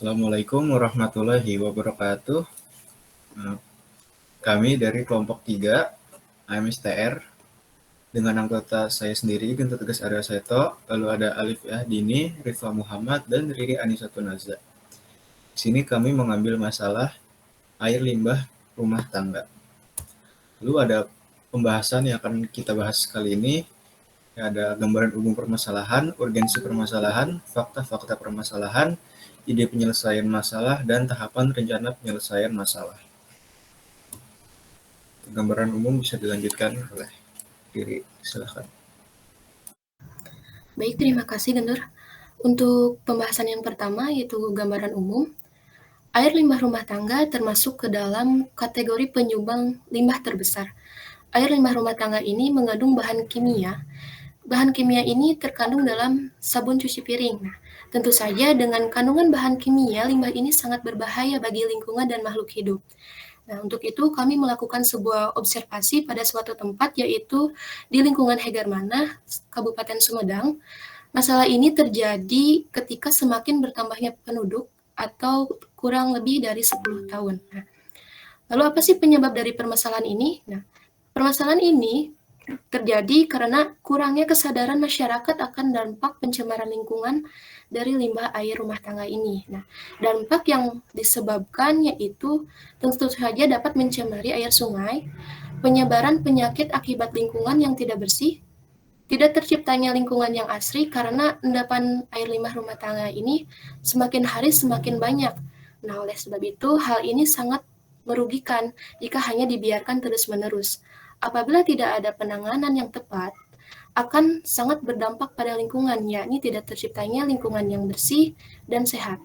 Assalamualaikum warahmatullahi wabarakatuh. Eh, Kami dari kelompok 3 AMSTR dengan anggota saya sendiri, Guntur Tegas Arya Seto, lalu ada Alif Dini, Rifa Muhammad, dan Riri Anisatun Naza. Di sini kami mengambil masalah air limbah rumah tangga. Lalu ada pembahasan yang akan kita bahas kali ini. Ada gambaran umum permasalahan, urgensi permasalahan, fakta-fakta permasalahan, ide penyelesaian masalah, dan tahapan rencana penyelesaian masalah. Gambaran umum bisa dilanjutkan oleh Riri, silahkan. Baik, terima kasih Gendur. Untuk pembahasan yang pertama yaitu gambaran umum, air limbah rumah tangga termasuk ke dalam kategori penyumbang limbah terbesar. Air limbah rumah tangga ini mengandung bahan kimia. Bahan kimia ini terkandung dalam sabun cuci piring. Nah, tentu saja dengan kandungan bahan kimia, limbah ini sangat berbahaya bagi lingkungan dan makhluk hidup. Nah, untuk itu kami melakukan sebuah observasi pada suatu tempat, yaitu di lingkungan Hegarmanah, Kabupaten Sumedang. Masalah ini terjadi ketika semakin bertambahnya penduduk atau kurang lebih dari 10 tahun. Nah, lalu apa sih penyebab dari permasalahan ini? Nah, permasalahan ini terjadi karena kurangnya kesadaran masyarakat akan dampak pencemaran lingkungan dari limbah air rumah tangga ini. Nah, dampak yang disebabkan yaitu tentu saja dapat mencemari air sungai, penyebaran penyakit akibat lingkungan yang tidak bersih, tidak terciptanya lingkungan yang asri karena endapan air limbah rumah tangga ini semakin hari semakin banyak. Nah, oleh sebab itu, hal ini sangat merugikan jika hanya dibiarkan terus-menerus. Apabila tidak ada penanganan yang tepat, akan sangat berdampak pada lingkungan, yakni tidak terciptanya lingkungan yang bersih dan sehat.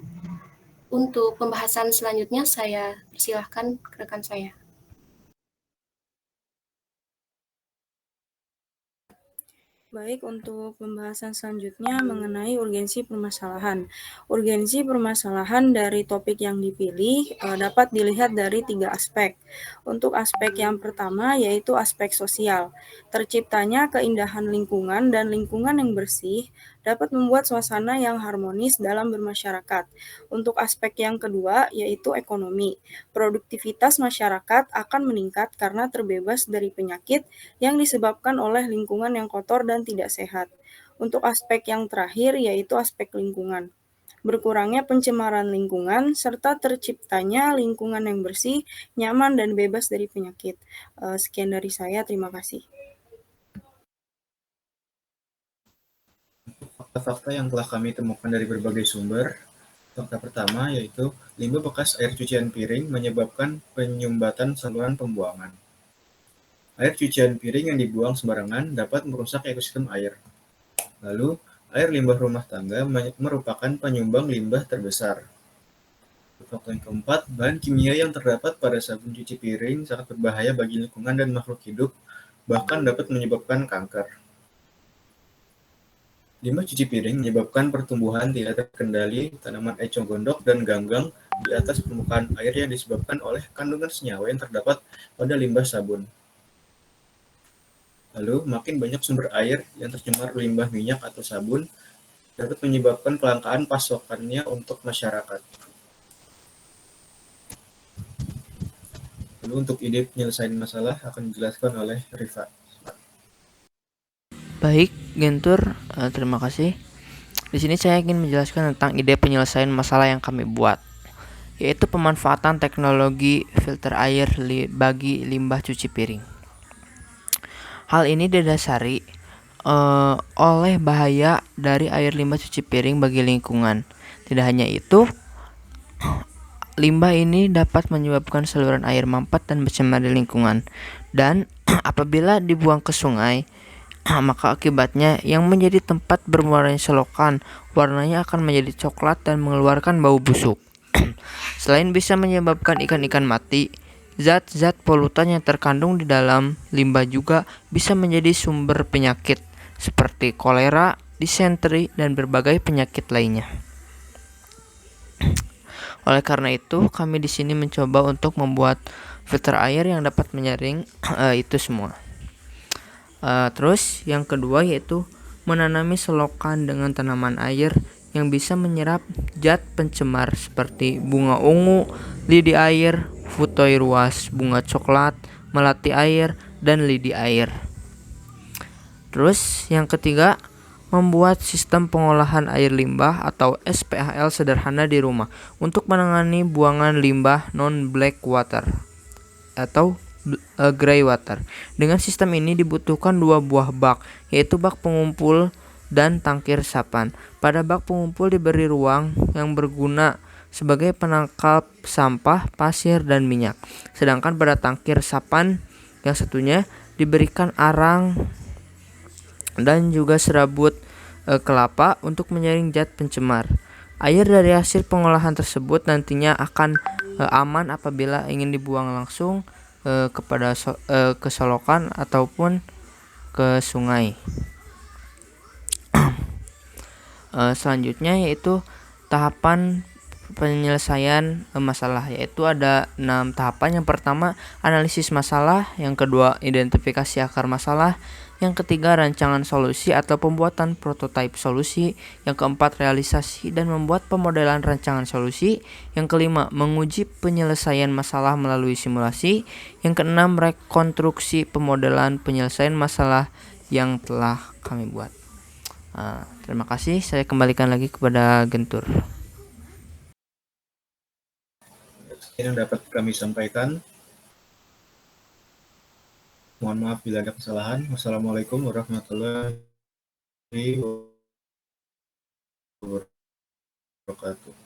Untuk pembahasan selanjutnya, saya persilahkan rekan saya. Baik, untuk pembahasan selanjutnya mengenai urgensi permasalahan. Urgensi permasalahan dari topik yang dipilih dapat dilihat dari 3 aspek. Untuk aspek yang pertama yaitu aspek sosial. Terciptanya keindahan lingkungan dan lingkungan yang bersih dapat membuat suasana yang harmonis dalam bermasyarakat. Untuk aspek yang kedua yaitu ekonomi. Produktivitas masyarakat akan meningkat karena terbebas dari penyakit yang disebabkan oleh lingkungan yang kotor dan tidak sehat. Untuk aspek yang terakhir yaitu aspek lingkungan. Berkurangnya pencemaran lingkungan serta terciptanya lingkungan yang bersih, nyaman, dan bebas dari penyakit. Sekian dari saya, terima kasih. Fakta-fakta yang telah kami temukan dari berbagai sumber. Fakta pertama yaitu limbah bekas air cucian piring menyebabkan penyumbatan saluran pembuangan. Air cucian piring yang dibuang sembarangan dapat merusak ekosistem air. Lalu, air limbah rumah tangga merupakan penyumbang limbah terbesar. Fakta yang keempat, bahan kimia yang terdapat pada sabun cuci piring sangat berbahaya bagi lingkungan dan makhluk hidup, bahkan dapat menyebabkan kanker. Limbah cuci piring menyebabkan pertumbuhan tidak terkendali tanaman econg gondok dan ganggang di atas permukaan air yang disebabkan oleh kandungan senyawa yang terdapat pada limbah sabun. Lalu, makin banyak sumber air yang tercemar limbah minyak atau sabun dapat menyebabkan kelangkaan pasokannya untuk masyarakat. Lalu untuk ide penyelesaian masalah akan dijelaskan oleh Rifa. Baik, Gentur, terima kasih. Di sini saya ingin menjelaskan tentang ide penyelesaian masalah yang kami buat, yaitu pemanfaatan teknologi filter air bagi limbah cuci piring. Hal ini didasari oleh bahaya dari air limbah cuci piring bagi lingkungan. Tidak hanya itu, limbah ini dapat menyebabkan saluran air mampet dan mencemari lingkungan. Dan apabila dibuang ke sungai, maka akibatnya yang menjadi tempat berwarnanya selokan, warnanya akan menjadi coklat dan mengeluarkan bau busuk. Selain bisa menyebabkan ikan-ikan mati, zat-zat polutan yang terkandung di dalam limbah juga bisa menjadi sumber penyakit seperti kolera, disenteri, dan berbagai penyakit lainnya. Oleh karena itu, kami di sini mencoba untuk membuat filter air yang dapat menyaring itu semua. Terus yang kedua yaitu menanami selokan dengan tanaman air yang bisa menyerap zat pencemar seperti bunga ungu, lidi air, futoi ruas, bunga coklat, melati air, dan lidi air. Terus yang ketiga, membuat sistem pengolahan air limbah atau SPAL sederhana di rumah untuk menangani buangan limbah non-black water atau gray water. Dengan sistem ini dibutuhkan 2 buah bak, yaitu bak pengumpul dan tangkir sapan. Pada bak pengumpul diberi ruang yang berguna sebagai penangkap sampah, pasir, dan minyak. Sedangkan pada tangkir sapan yang satunya diberikan arang dan juga serabut kelapa untuk menyaring zat pencemar. Air dari hasil pengolahan tersebut nantinya akan aman apabila ingin dibuang langsung ke solokan ataupun ke sungai. Selanjutnya yaitu tahapan penyelesaian masalah, yaitu ada 6 tahapan. Yang pertama, analisis masalah. Yang kedua, identifikasi akar masalah. Yang ketiga, rancangan solusi atau pembuatan prototipe solusi. Yang keempat, realisasi dan membuat pemodelan rancangan solusi. Yang kelima, menguji penyelesaian masalah melalui simulasi. Yang keenam, rekonstruksi pemodelan penyelesaian masalah yang telah kami buat. Terima kasih, saya kembalikan lagi kepada Gentur. Ini yang dapat kami sampaikan. Mohon maaf bila ada kesalahan. Wassalamualaikum warahmatullahi wabarakatuh.